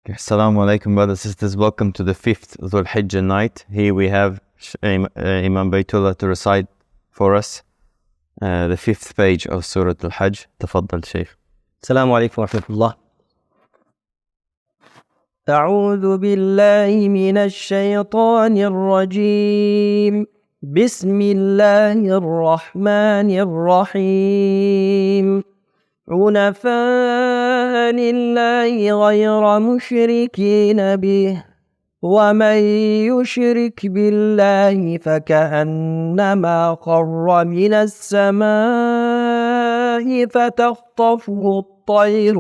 Assalamu alaikum, brothers and sisters. Welcome to the 5th al-Hajj night. Here we have Imam Baytullah to recite for us the 5th page of Surah al-Hajj. Tafaddal, Shaykh. Assalamu alaikum wa rahmatullah. أعوذ بالله من الشيطان الرجيم. بسم الله الرحمن الرحيم. حنفاء لله غير مشركين به ومن يشرك بالله فكأنما خر من السماء فتخطفه الطير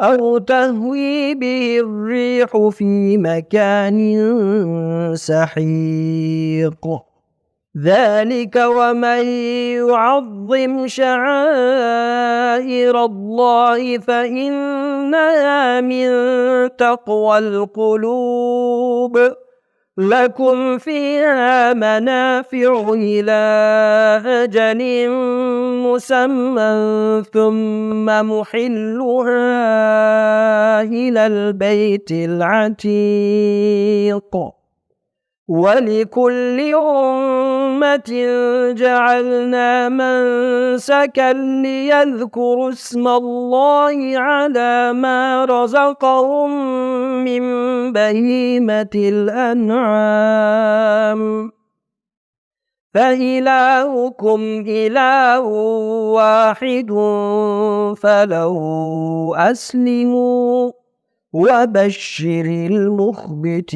أو تهوي به الريح في مكان سحيق. ذلك ومن يعظم شعائر الله فإنها من تقوى القلوب. لكم فيها منافع إلى أجل مسمى ثم محلها إلى البيت العتيق. ولكل أمة جعلنا منسكا ليذكروا اسم الله على ما رزقهم من بهيمة الأنعام فإلهكم إله واحد فله أسلموا وبشر المخبتين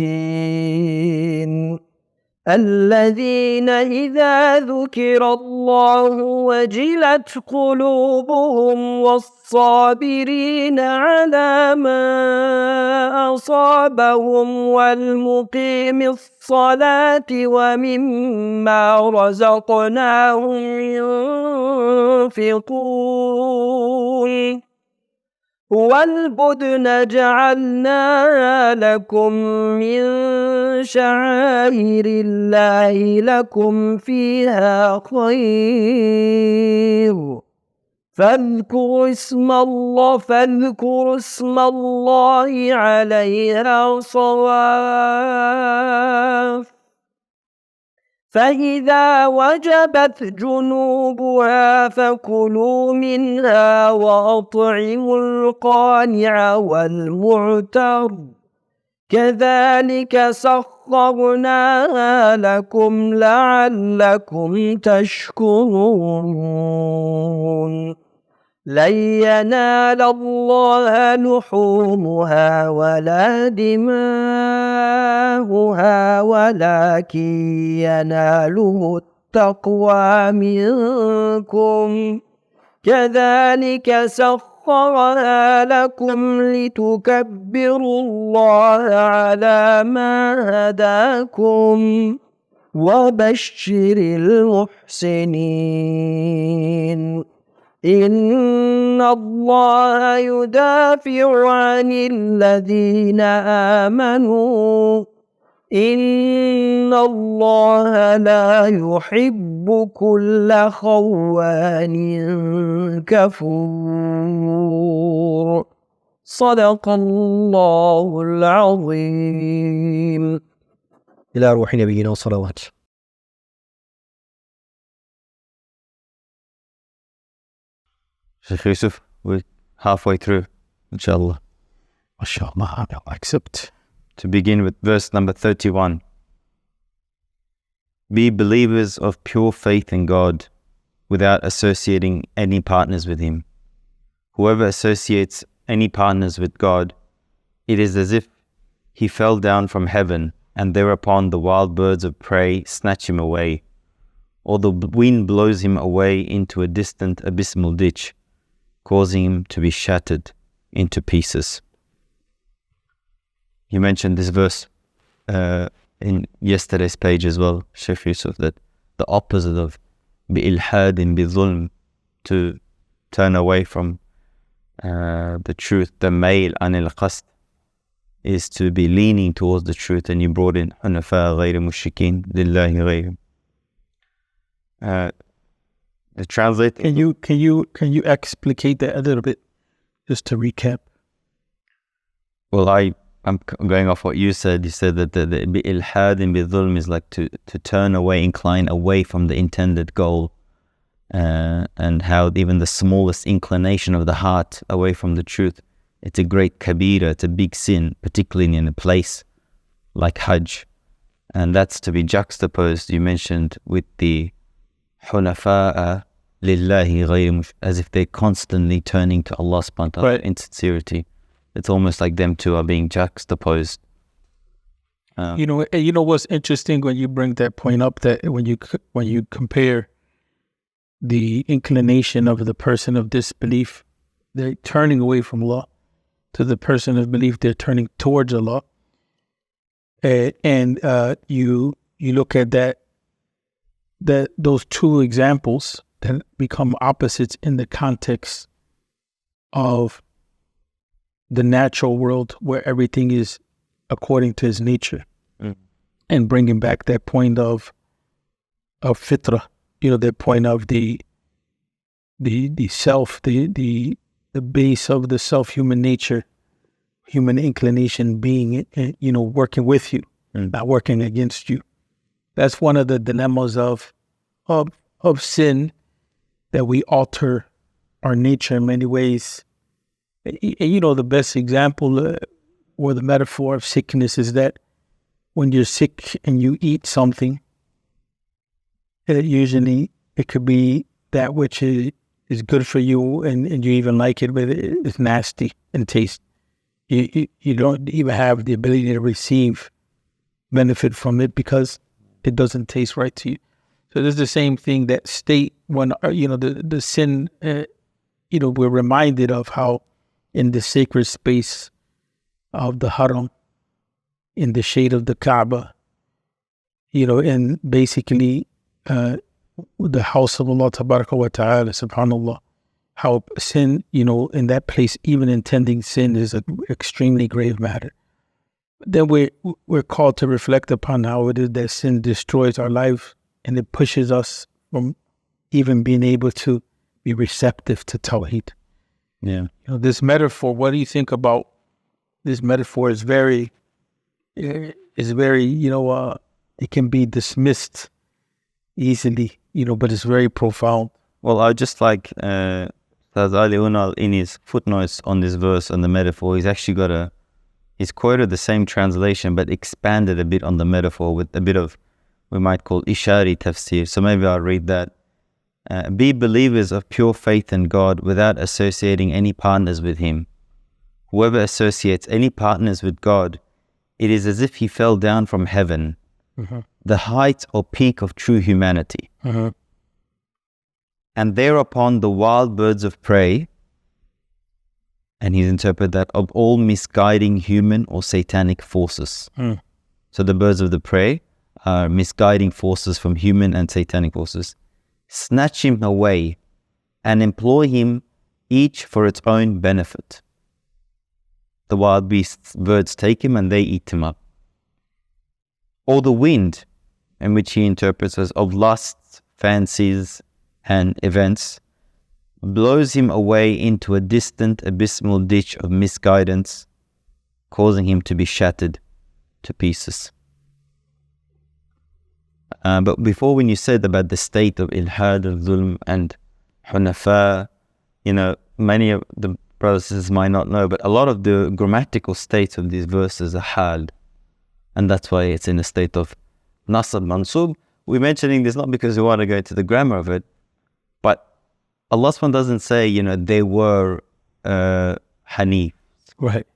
الذين إذا ذكر الله وجلت قلوبهم والصابرين على ما أصابهم والمقيم الصلاة ومما رزقناهم ينفقون. والبدن جعلناها لكم من شعائر الله لكم فيها خير فاذكروا اسم الله عليها صواف. فإذا وجبت جنوبها فكلوا منها وأطعموا القانع والمعتر كذلك سخرناها لكم لعلكم تشكرون. لن ينال الله لحومها ولا دماؤها ولكن يناله التقوى منكم. كذلك سخرها لكم لتكبروا الله على ما هداكم وبشر المحسنين. إن الله يدافع عن الذين آمنوا إن الله لا يحب كل خوان كفور. صدق الله العظيم. إلى روح نبينا وصلوات. Shaykh Yusuf, we're halfway through, inshallah. MashaAllah, I accept. To begin with verse number 31. Be believers of pure faith in God, without associating any partners with Him. Whoever associates any partners with God, it is as if he fell down from heaven, and thereupon the wild birds of prey snatch him away, or the wind blows him away into a distant abysmal ditch, causing him to be shattered into pieces. You mentioned this verse in yesterday's page as well, Shaykh Yusuf, that the opposite of bi-ilhadin bi-zulm, to turn away from the truth, the mail anil qasd, is to be leaning towards the truth, and you brought in hunafa ghayr mushrikin lillahi ghayr. The translate. Can you explicate that a little bit, just to recap? Well, I'm going off what you said. You said that the al-hajj and bi-dhulm is like to turn away, incline away from the intended goal, and how even the smallest inclination of the heart away from the truth, it's a great kabira, it's a big sin, particularly in a place like Hajj. And that's to be juxtaposed, you mentioned, with the hunafa'a lillahi ghayr, as if they're constantly turning to Allah subhanahu wa ta'ala in sincerity. It's almost like them two are being juxtaposed. You know what's interesting when you bring that point up, that when you compare the inclination of the person of disbelief, they're turning away from Allah, to the person of belief, they're turning towards Allah. And you look at that those two examples that become opposites in the context of the natural world, where everything is according to his nature, and bringing back that point of fitrah, that point of the self, the base of the self, human nature, human inclination being, working with you, not working against you. That's one of the dilemmas of sin, that we alter our nature in many ways. The best example or the metaphor of sickness is that when you're sick and you eat something, usually it could be that which is good for you and you even like it, but it's nasty in taste. You don't even have the ability to receive benefit from it because it doesn't taste right to you. So there's the same thing, that state when, the sin, we're reminded of how in the sacred space of the Haram, in the shade of the Kaaba, and basically the house of Allah Tabaraka wa Ta'ala, subhanAllah, how sin, in that place, even intending sin is an extremely grave matter. Then we're called to reflect upon how it is that sin destroys our life, and it pushes us from even being able to be receptive to Tawheed. Yeah. This metaphor, what do you think about this metaphor? Is very, it can be dismissed easily, but it's very profound. Well, I just like Ustaz Ali Unal, in his footnotes on this verse, on the metaphor, he's quoted the same translation but expanded a bit on the metaphor with a bit of, we might call ishari tafsir. So maybe I'll read that. Be believers of pure faith in God without associating any partners with Him. Whoever associates any partners with God, it is as if he fell down from heaven, the height or peak of true humanity. And thereupon the wild birds of prey, and he's interpreted that, of all misguiding human or satanic forces. So the birds of the prey are misguiding forces from human and satanic forces. Snatch him away and employ him each for its own benefit. The wild birds take him and they eat him up. Or the wind, in which he interprets as of lusts, fancies, and events, blows him away into a distant abysmal ditch of misguidance, causing him to be shattered to pieces. But before, when you said about the state of ilhad, al-zulm, and hunafa, many of the brothers and sisters might not know, but a lot of the grammatical states of these verses are hal, and that's why it's in a state of nasab, mansub. We're mentioning this not because we want to go into the grammar of it, but Allah SWT doesn't say, they were hanif. Right.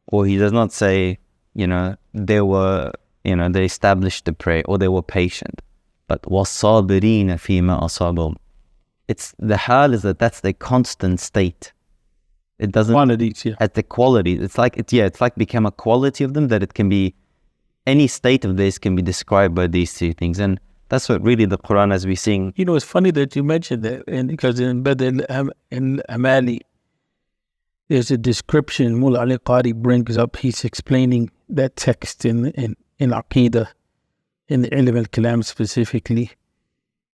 Or He does not say, they were, they established the prayer, or they were patient. But وَالصَّابِرِينَ فِيمَا أَصَابَهُمْ. It's the hal is that's their constant state. It doesn't quantities, yeah. At the quality. It's like become a quality of them, that it can be, any state of this can be described by these two things. And that's what really the Quran, as we sing. It's funny that you mentioned that, and because in Badr al-Amali, there's a description Mullah Ali Qari brings up. He's explaining that text in Aqidah, in the Ilm al-Kalam specifically.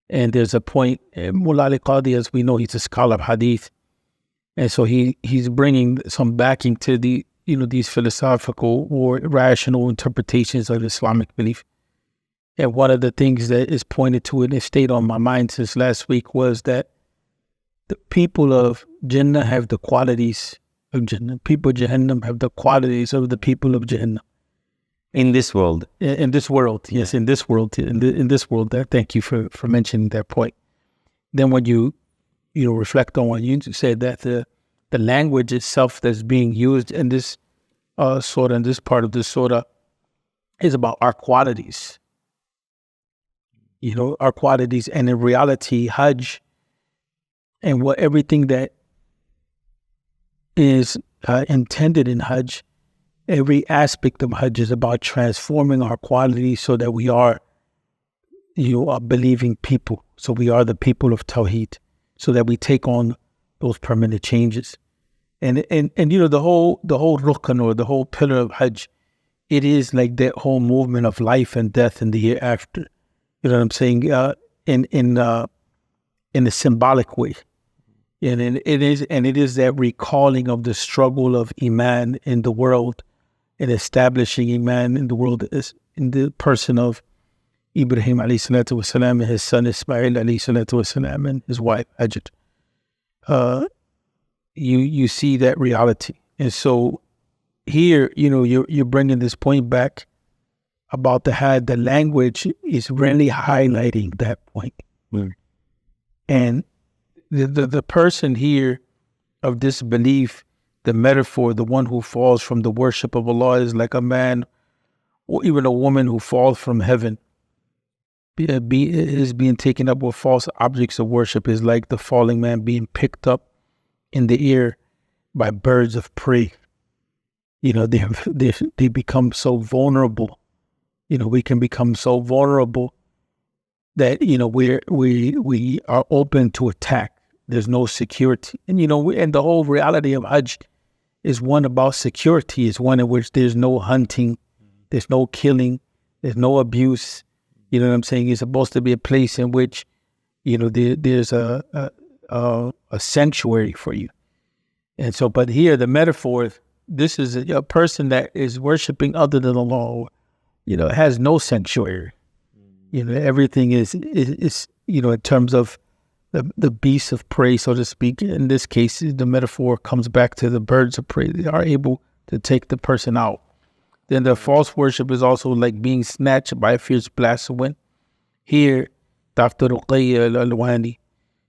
And there's a point, Mullah Ali Qadi, as we know, he's a scholar of Hadith. And so he's bringing some backing to the these philosophical or rational interpretations of Islamic belief. And one of the things that is pointed to and it stayed on my mind since last week was that the people of Jannah have the qualities of Jannah. People of Jahannam have the qualities of the people of Jahannam. In this world. In this world, yes, in this world. In this world, thank you for mentioning that point. Then when you reflect on what you said, that the language itself that's being used in this surah, in this part of the surah, is about our qualities. Our qualities, and in reality, Hajj and everything that is intended in Hajj, every aspect of Hajj is about transforming our qualities so that we are, a believing people. So we are the people of Tawheed, so that we take on those permanent changes. And the whole rukn, or the whole pillar of Hajj, it is like that whole movement of life and death in the hereafter. You know what I'm saying? In a symbolic way. And it is that recalling of the struggle of Iman in the world, and establishing Iman in the world is in the person of Ibrahim alayhi salatu wasalam, and his son Ismail alayhi salatu wasalam, and his wife Hajar. You see that reality. And so here, you're bringing this point back about the language is really highlighting that point. Mm. And the person here of this belief, the metaphor, the one who falls from the worship of Allah, is like a man or even a woman who falls from heaven. Is being taken up with false objects of worship, is like the falling man being picked up in the air by birds of prey. They become so vulnerable. We can become so vulnerable that we are open to attack. There's no security, and and the whole reality of Hajj is one about security. It's one in which there's no hunting, there's no killing, there's no abuse. You know what I'm saying? It's supposed to be a place in which there's a sanctuary for you. And so, but here the metaphor, this is a person that is worshiping other than Allah. Has no sanctuary. Everything is in terms of the beasts of prey, so to speak. In this case, the metaphor comes back to the birds of prey. They are able to take the person out. Then the false worship is also like being snatched by a fierce blast of wind. Here, Dr. Ruqayya al-Alwani,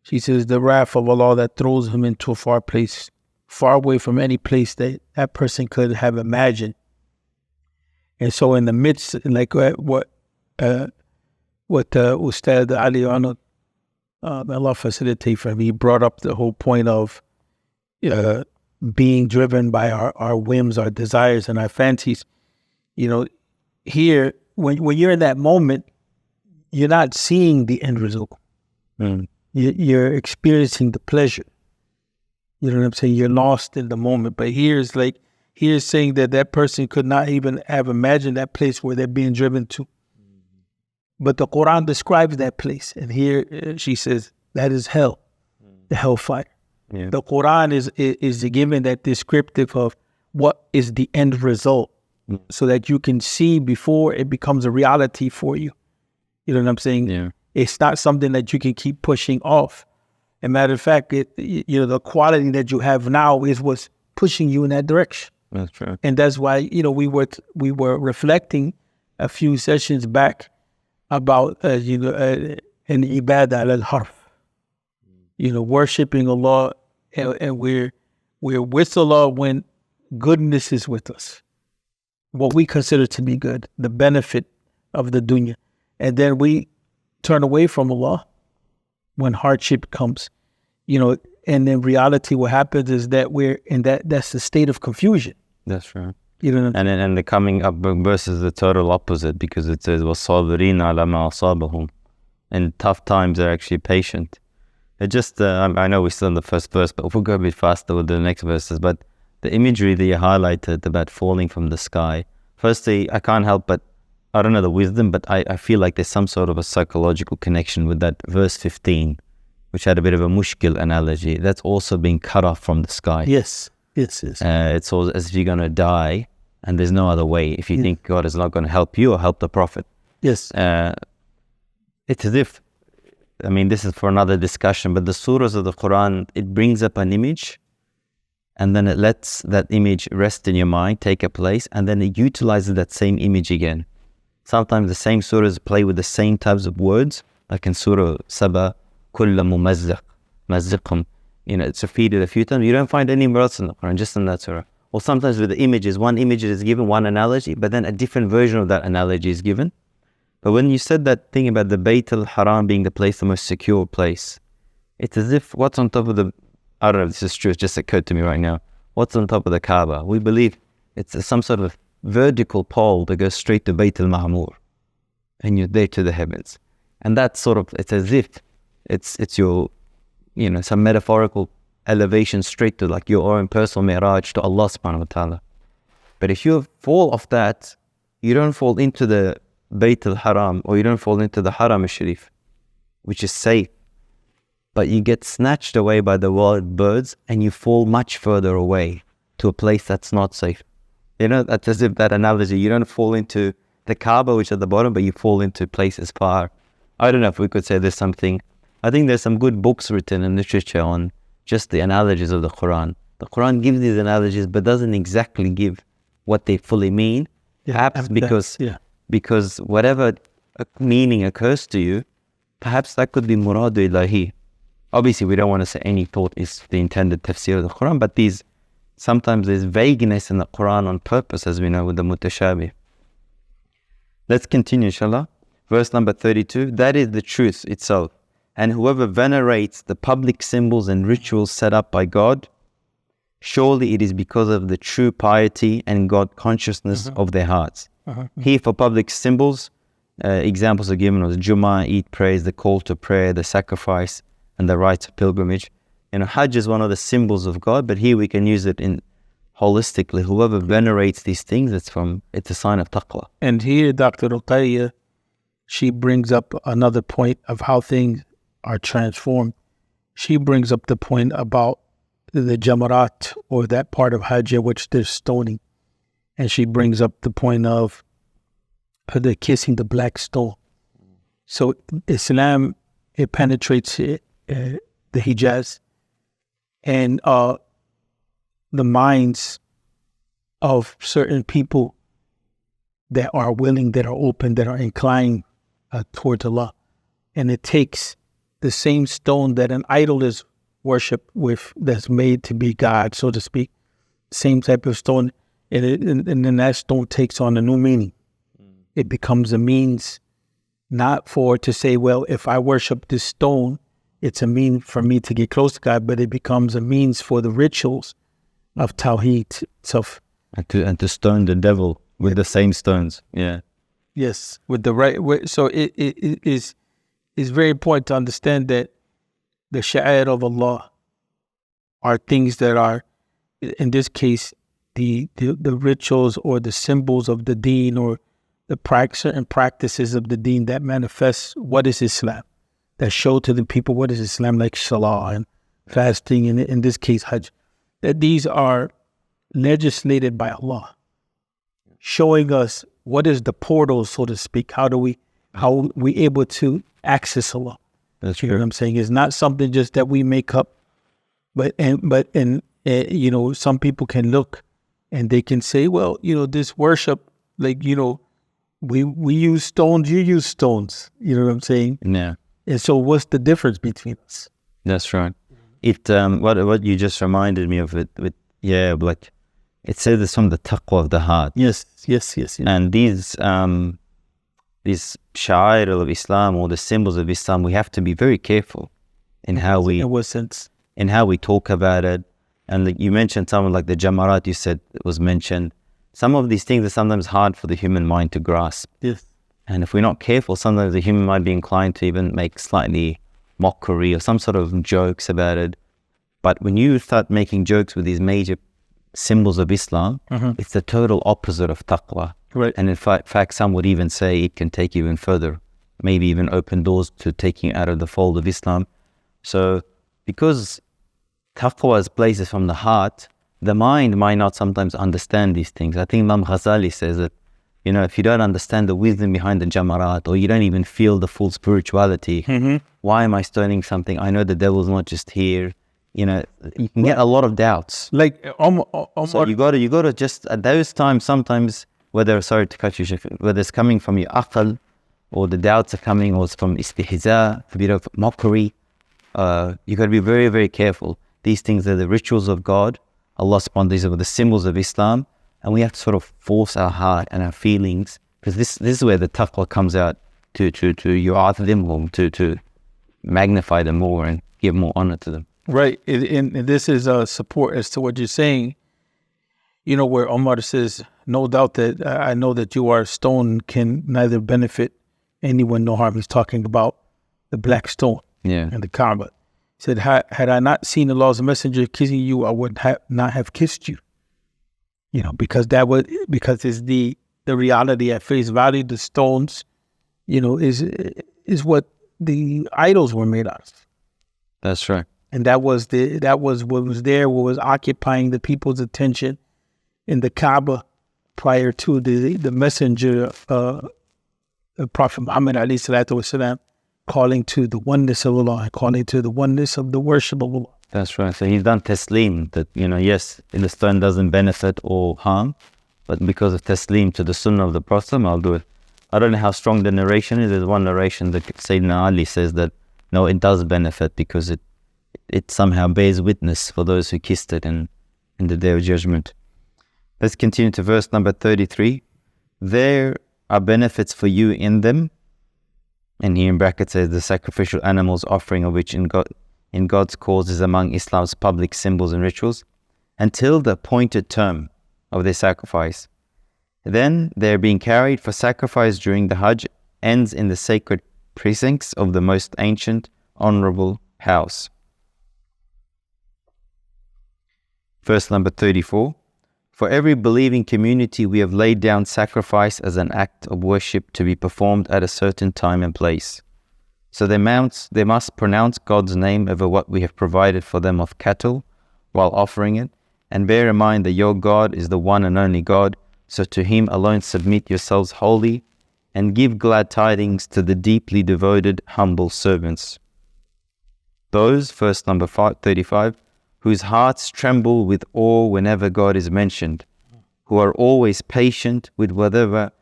she says, the wrath of Allah that throws him into a far place, far away from any place that person could have imagined. And so in the midst, like what Ustad Ali Anad, Allah facilitate for him, he brought up the whole point of being driven by our whims, our desires, and our fancies. Here, when you're in that moment, you're not seeing the end result. Mm. You're experiencing the pleasure. You know what I'm saying? You're lost in the moment. But here's saying that person could not even have imagined that place where they're being driven to. But the Quran describes that place. And here she says, that is hell, the hellfire. Yeah. The Quran is given that descriptive of what is the end result, so that you can see before it becomes a reality for you. You know what I'm saying? Yeah. It's not something that you can keep pushing off. As a matter of fact, the quality that you have now is what's pushing you in that direction. That's true. And that's why, we were reflecting a few sessions back about, an ibadah al-harf, worshiping Allah, and we're with Allah when goodness is with us, what we consider to be good, the benefit of the dunya. And then we turn away from Allah when hardship comes, and in reality what happens is that we're in that's the state of confusion. That's right. And the coming up verse is the total opposite, because it says وَالصَّابِرِينَ عَلَى مَا أَصَابَهُم. In tough times they're actually patient. It just I know we're still in the first verse, but we'll go a bit faster with the next verses. But the imagery that you highlighted about falling from the sky, firstly, I can't help but, I don't know the wisdom, but I feel like there's some sort of a psychological connection with that verse 15, which had a bit of a mushkil analogy. That's also being cut off from the sky. Yes. Yes, yes. It's all as if you're going to die and there's no other way. If you think God is not going to help you or help the Prophet. Yes. It's as if, I mean, this is for another discussion, but the surahs of the Quran, it brings up an image and then it lets that image rest in your mind, take a place, and then it utilizes that same image again. Sometimes the same surahs play with the same types of words, like in Surah Saba, kulla mumazziq, mazziqum. It's repeated a few times. You don't find anywhere else in the Quran, just in that surah. Or sometimes with the images, one image is given, one analogy, but then a different version of that analogy is given. But when you said that thing about the Bayt al-Haram being the place, the most secure place, it's as if what's on top of the, I don't know if this is true, it just occurred to me right now. What's on top of the Kaaba? We believe it's some sort of vertical pole that goes straight to Bayt al-Ma'mur. And you're there to the heavens. And that's sort of, it's as if it's your, some metaphorical elevation straight to like your own personal mi'raj to Allah subhanahu wa ta'ala. But if you fall off that, you don't fall into the Bayt al-Haram or you don't fall into the Haram al-Sharif, which is safe. But you get snatched away by the wild birds and you fall much further away to a place that's not safe. That's as if that analogy, you don't fall into the Kaaba, which is at the bottom, but you fall into places far. I don't know if we could say there's something. I think there's some good books written in literature on just the analogies of the Quran. The Quran gives these analogies, but doesn't exactly give what they fully mean. Perhaps because whatever meaning occurs to you, perhaps that could be muradu ilahi. Obviously, we don't want to say any thought is the intended tafsir of the Quran, but sometimes there's vagueness in the Quran on purpose, as we know with the mutashabih. Let's continue, inshallah. Verse number 32, that is the truth itself. And whoever venerates the public symbols and rituals set up by God, surely it is because of the true piety and God consciousness of their hearts. Here for public symbols, examples are given of the Jummah, Eid prayers, the call to prayer, the sacrifice, and the rites of pilgrimage. Hajj is one of the symbols of God, but here we can use it in holistically. Whoever venerates these things, it's a sign of taqwa. And here, Dr. Ruqayya, she brings up another point of how things are transformed. She brings up the point about the jamarat, or that part of Hajj which there's stoning. And she brings up the point of the kissing the black stone. So Islam, it penetrates the Hijaz and the minds of certain people that are willing, that are open, that are inclined towards Allah. And it takes the same stone that an idol is worshipped with, that's made to be God, so to speak, same type of stone, and then that stone takes on a new meaning. It becomes a means not to say, well, if I worship this stone, it's a mean for me to get close to God, but it becomes a means for the rituals of Tawheed itself. And to stone the devil with the same stones. Yeah. Yes, with the right way. So it is very important to understand that the sha'air of Allah are things that are, in this case, the rituals or the symbols of the deen, or the certain practices of the deen that manifests what is Islam, that show to the people what is Islam, like salah and fasting, and in this case Hajj, that these are legislated by Allah, showing us what is the portal, so to speak. How we able to access Allah. That's you true. know what I'm saying? It's not something just that we make up, but some people can look and they can say, well, this worship, like, we use stones, you use stones. You know what I'm saying? Yeah. And so what's the difference between us? That's right. It what you just reminded me of it with like it says it's from the taqwa of the heart. Yes. And these sha'air of Islam, or the symbols of Islam, we have to be very careful in how we, in what sense? In how we talk about it. And like you mentioned something like the jamarat, you said it was mentioned. Some of these things are sometimes hard for the human mind to grasp. Yes. And if we're not careful, sometimes the human might be inclined to even make slightly mockery or some sort of jokes about it. But when you start making jokes with these major symbols of Islam, it's the total opposite of taqwa. Right. And in fact, some would even say it can take you even further, maybe even open doors to taking you out of the fold of Islam. So because taqwa is places from the heart, the mind might not sometimes understand these things. I think Imam Ghazali says that, if you don't understand the wisdom behind the jamarat, or you don't even feel the full spirituality, why am I stoning something? I know the devil's not just here. You can get a lot of doubts. Like, So you got to just, at those times, sometimes, sorry to cut you, Sheikh, whether it's coming from your aql, or the doubts are coming, or it's from istihza, a bit of mockery, you got to be very, very careful. These things are the rituals of God. Allah subhanahu wa ta'ala, these are the symbols of Islam, and we have to sort of force our heart and our feelings, because this is where the taqwa comes out, to yu'adhimhum, to magnify them more and give more honor to them. Right, and this is support as to what you're saying. Where Omar says, no doubt that I know that you are a stone can neither benefit anyone nor harm. He's talking about the black stone and the Kaaba. He said, had I not seen Allah's messenger kissing you, I would not have kissed you. Because it's the reality at face value. The stones, is what the idols were made out of. That's right. And that was what was there, what was occupying the people's attention in the Kaaba prior to the messenger, Prophet Muhammad alayhi salatu wasalam, calling to the oneness of Allah and calling to the oneness of the worship of Allah. That's right. So he's done taslim, that, yes, the stone doesn't benefit or harm, but because of taslim to the sunnah of the Prophet, I'll do it. I don't know how strong the narration is. There's one narration that Sayyidina Ali says that, no, it does benefit because it somehow bears witness for those who kissed it in the Day of Judgment. Let's continue to verse number 33. There are benefits for you in them. And here in brackets says the sacrificial animals offering of which in God's cause is among Islam's public symbols and rituals, until the appointed term of their sacrifice. Then their being carried for sacrifice during the Hajj ends in the sacred precincts of the most ancient, honorable house. Verse number 34. For every believing community we have laid down sacrifice as an act of worship to be performed at a certain time and place. So they must pronounce God's name over what we have provided for them of cattle while offering it, and bear in mind that your God is the one and only God, so to Him alone submit yourselves wholly, and give glad tidings to the deeply devoted, humble servants. Those, verse number 35, whose hearts tremble with awe whenever God is mentioned, who are always patient with whatever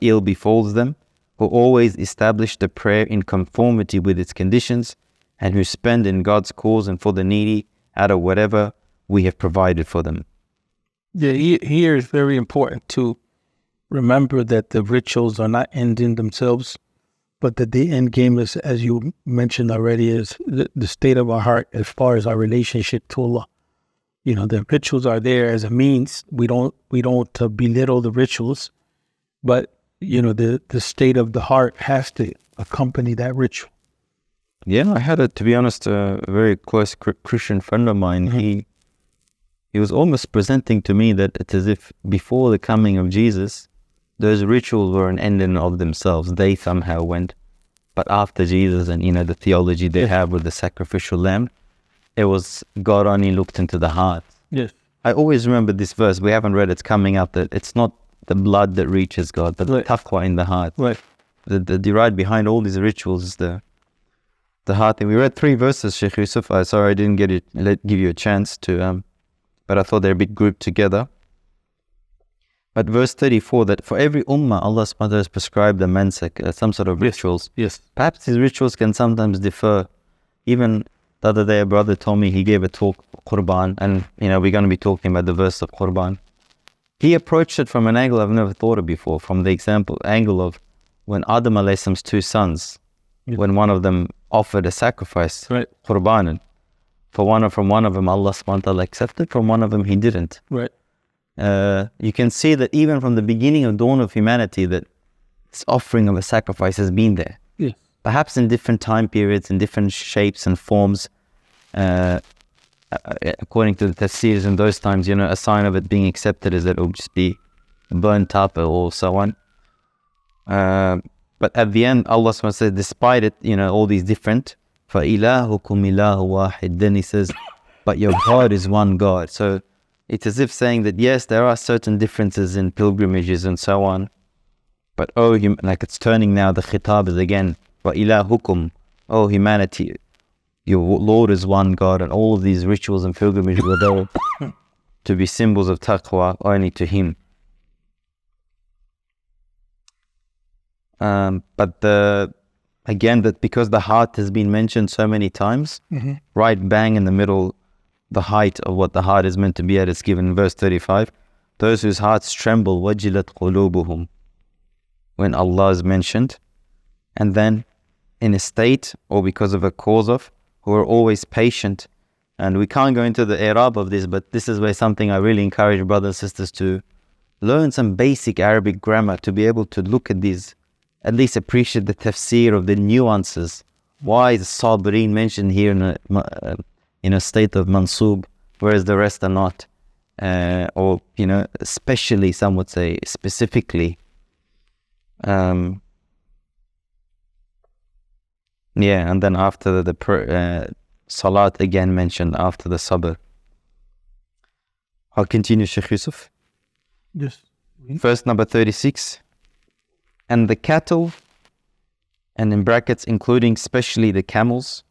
ill befalls them, who always establish the prayer in conformity with its conditions, and who spend in God's cause and for the needy out of whatever we have provided for them. Yeah, here is very important to remember that the rituals are not end in themselves, but that the end game is, as you mentioned already, is the state of our heart as far as our relationship to Allah. The rituals are there as a means. We don't belittle the rituals, but the state of the heart has to accompany that ritual. Yeah, I had to be honest, a very close Christian friend of mine. He was almost presenting to me that it's as if before the coming of Jesus, those rituals were an end in of themselves. They somehow went. But after Jesus and, the theology they have with the sacrificial lamb, it was God only looked into the heart. Yes. I always remember this verse. We haven't read it. It's coming up that it's not the blood that reaches God, but the taqwa in the heart. Right. The right behind all these rituals is the heart. And we read 3 verses, Sheikh Yusuf. Sorry I didn't give you a chance to, but I thought they're a bit grouped together. But verse 34, that for every ummah, Allah subhanahu wa ta'ala has prescribed a mansik, some sort of rituals. Yes. Perhaps these rituals can sometimes differ. Even the other day, a brother told me he gave a talk, Qurban, and we're going to be talking about the verse of Qurban. He approached it from an angle I've never thought of before, from the angle of when Adam alayhi salam's 2 sons, when one of them offered a sacrifice, Qurban, from one of them Allah subhanahu wa ta'ala accepted, from one of them He didn't. Right. You can see that even from the beginning of dawn of humanity, that this offering of a sacrifice has been there. Yes. Perhaps in different time periods, in different shapes and forms, according to the tafsirs in those times, a sign of it being accepted is that it will just be burnt up or so on. But at the end, Allah says, despite it, all these different, فَإِلَهُكُمْ إِلَهُ وَاحِدٌ, then He says, but your God is one God. So it's as if saying that, yes, there are certain differences in pilgrimages and so on, but like it's turning now, the khitab is again, wa ilahukum, oh humanity, your Lord is one God, and all of these rituals and pilgrimages were there to be symbols of taqwa only to Him. But again, that because the heart has been mentioned so many times, right bang in the middle, the height of what the heart is meant to be at is given in verse 35. Those whose hearts tremble, wajilat qulubuhum, when Allah is mentioned, and then in a state or because of a cause of, who are always patient. And we can't go into the i'rab of this, but this is where something I really encourage brothers and sisters to learn some basic Arabic grammar, to be able to look at these, at least appreciate the tafsir of the nuances. Why is sabirin mentioned here in a state of mansub, whereas the rest are not? Or, especially, some would say, specifically. And then after the salat again mentioned after the sabr. I'll continue, Sheikh Yusuf. Yes. Verse number 36. And the cattle, and in brackets, including especially the camels,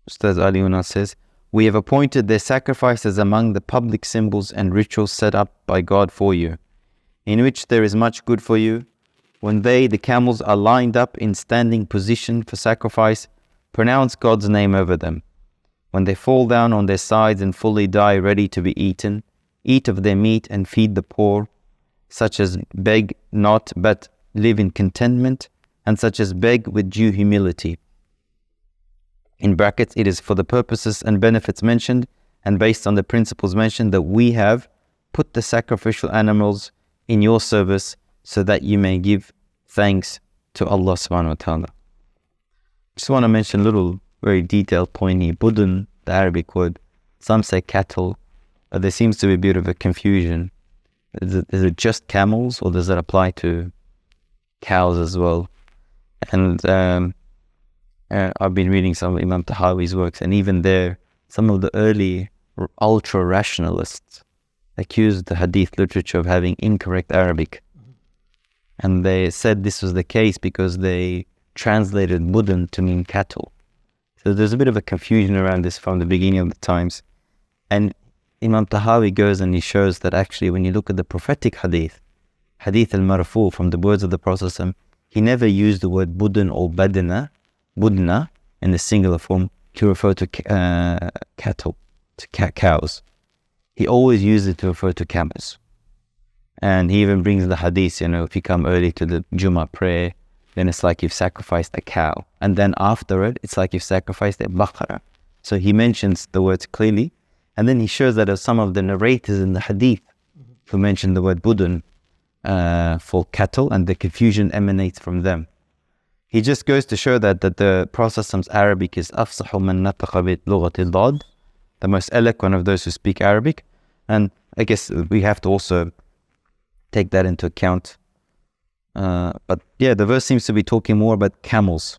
Ustaz Aliuna says, we have appointed their sacrifices among the public symbols and rituals set up by God for you, in which there is much good for you. When the camels, are lined up in standing position for sacrifice, pronounce God's name over them. When they fall down on their sides and fully die ready to be eaten, eat of their meat and feed the poor, such as beg not but live in contentment, and such as beg with due humility. In brackets, it is for the purposes and benefits mentioned, and based on the principles mentioned, that we have put the sacrificial animals in your service, so that you may give thanks to Allah subhanahu wa ta'ala. Just want to mention a little very detailed point here. Budun, the Arabic word, some say cattle, but there seems to be a bit of a confusion. Is it just camels, or does it apply to cows as well? And I've been reading some of Imam Tahawi's works, and even there, some of the early ultra-rationalists accused the hadith literature of having incorrect Arabic. And they said this was the case because they translated budun to mean cattle. So there's a bit of a confusion around this from the beginning of the times. And Imam Tahawi goes and he shows that actually when you look at the prophetic hadith al-marfu, from the words of the Prophet, he never used the word budun or budna in the singular form to refer to cattle, to cows. He always used it to refer to camels. And he even brings the hadith, if you come early to the Jummah prayer, then it's like you've sacrificed a cow. And then after it, it's like you've sacrificed a baqarah. So he mentions the words clearly. And then he shows that some of the narrators in the hadith who mention the word budun for cattle, and the confusion emanates from them. He just goes to show that the Prophet's Arabic is afsahu man nataqa bi lughati al-dad, the most eloquent of those who speak Arabic. And I guess we have to also take that into account. But yeah, the verse seems to be talking more about camels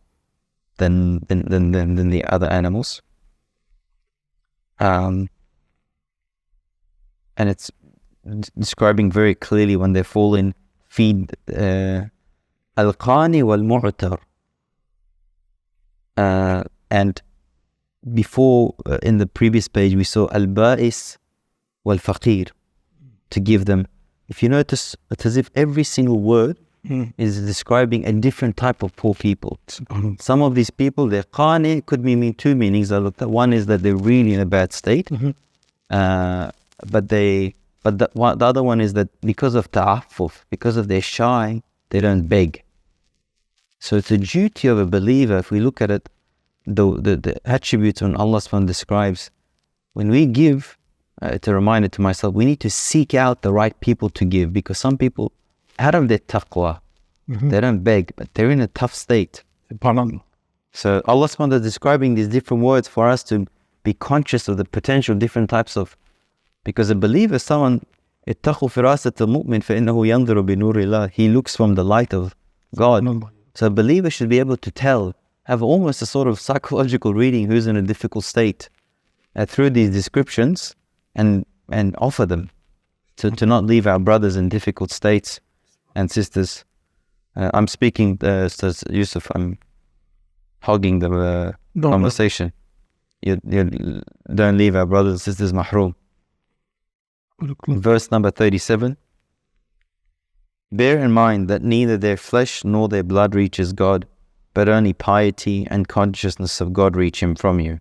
than the other animals. And it's describing very clearly when they fall in, feed al-qani wal-mu'tar. And before, in the previous page, we saw al-ba'is wal-faqir, to give them. If you notice, it's as if every single word is describing a different type of poor people. Some of these people, they're qani, could mean two meanings. I looked at. One is that they're really in a bad state, but the other one is that because of ta'affuf, because of their shy, they don't beg. So it's a duty of a believer, if we look at it, the attributes when Allah subhanahu describes, when we give, it's a reminder to myself, we need to seek out the right people to give, because some people, out of their taqwa, they don't beg, but they're in a tough state. So Allah subhanahu is describing these different words for us to be conscious of the potential different types of, because a believer is someone, اتقوا فراسة المؤمن فإنه ينظر بنور الله, he looks from the light of God. So a believer should be able to tell, have almost a sort of psychological reading who's in a difficult state. through these descriptions and offer them to not leave our brothers in difficult states and sisters. I'm speaking, Ustaz Yusuf, I'm hogging the conversation. You don't leave our brothers and sisters mahroom. Verse number 37. Bear in mind that neither their flesh nor their blood reaches God, but only piety and consciousness of God reach Him from you.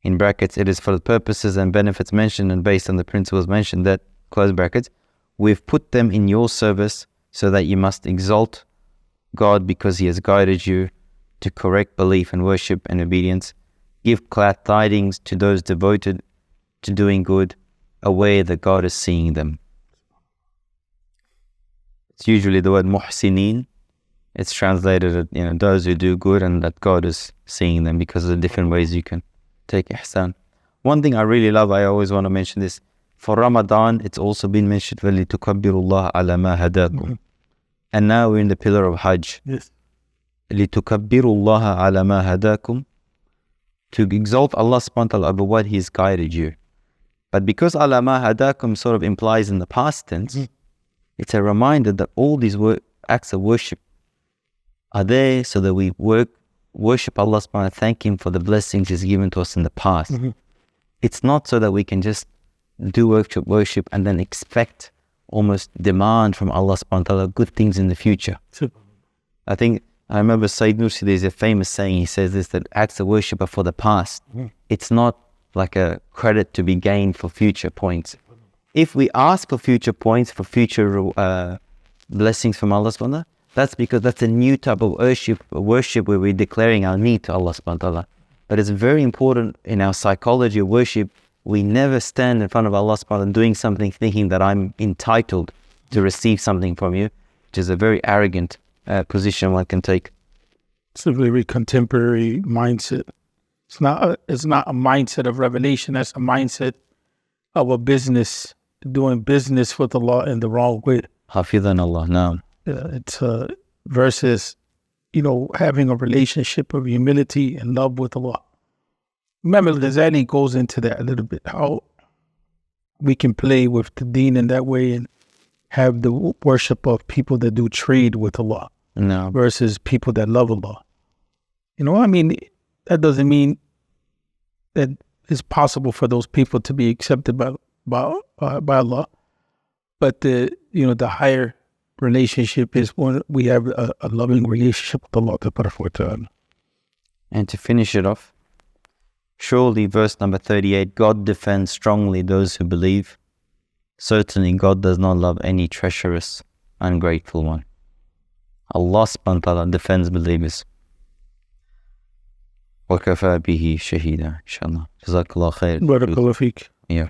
In brackets, it is for the purposes and benefits mentioned and based on the principles mentioned that, close brackets, we've put them in your service so that you must exalt God because He has guided you to correct belief and worship and obedience. Give glad tidings to those devoted to doing good, aware that God is seeing them. It's usually the word muhsinin. It's translated as, those who do good, and that God is seeing them because of the different ways you can take ihsan. One thing I really love, I always want to mention this. For Ramadan, it's also been mentioned, وَلِتُكَبِّرُوا اللَّهَ عَلَى مَا هَدَاكُمْ. And now we're in the pillar of Hajj. Yes. لِتُكَبِّرُوا اللَّهَ عَلَى مَا هَدَاكُمْ. To exalt Allah subhanahu wa ta'ala over what He's guided you. But because عَلَى مَا هَدَاكُمْ sort of implies in the past tense, it's a reminder that all these acts of worship are there so that we worship Allah subhanahu wa ta'ala, thank Him for the blessings He's given to us in the past. It's not so that we can just do worship and then expect, almost demand from Allah subhanahu wa ta'ala good things in the future. I remember Sayyid Nursi, there's a famous saying, he says this, that acts of worship are for the past. It's not like a credit to be gained for future points. If we ask for future points, for future blessings from Allah subhanahu wa ta'ala, that's because that's a new type of worship where we're declaring our need to Allah subhanahu wa ta'ala. But it's very important in our psychology of worship, we never stand in front of Allah subhanahu wa ta'ala doing something thinking that I'm entitled to receive something from you, which is a very arrogant position one can take. It's a very contemporary mindset. It's not a mindset of revelation. That's a mindset of a business, doing business with Allah in the wrong way. Hafidhan Allah, naam. It's versus, having a relationship of humility and love with Allah. Imam al-Ghazali goes into that a little bit, how we can play with the deen in that way and have the worship of people that do trade with Allah versus people that love Allah. That doesn't mean that it's possible for those people to be accepted by Allah. But the higher relationship is when we have a loving relationship with Allah. And to finish it off, surely verse number 38, God defends strongly those who believe. Certainly God does not love any treacherous, ungrateful one. Allah subhanahu wa ta'ala defends believers. وَكَفَى بِهِ شَهِيدًا إِنشَاءَ اللَّهِ. جزاك الله خير. بارك الله فيك. Yeah.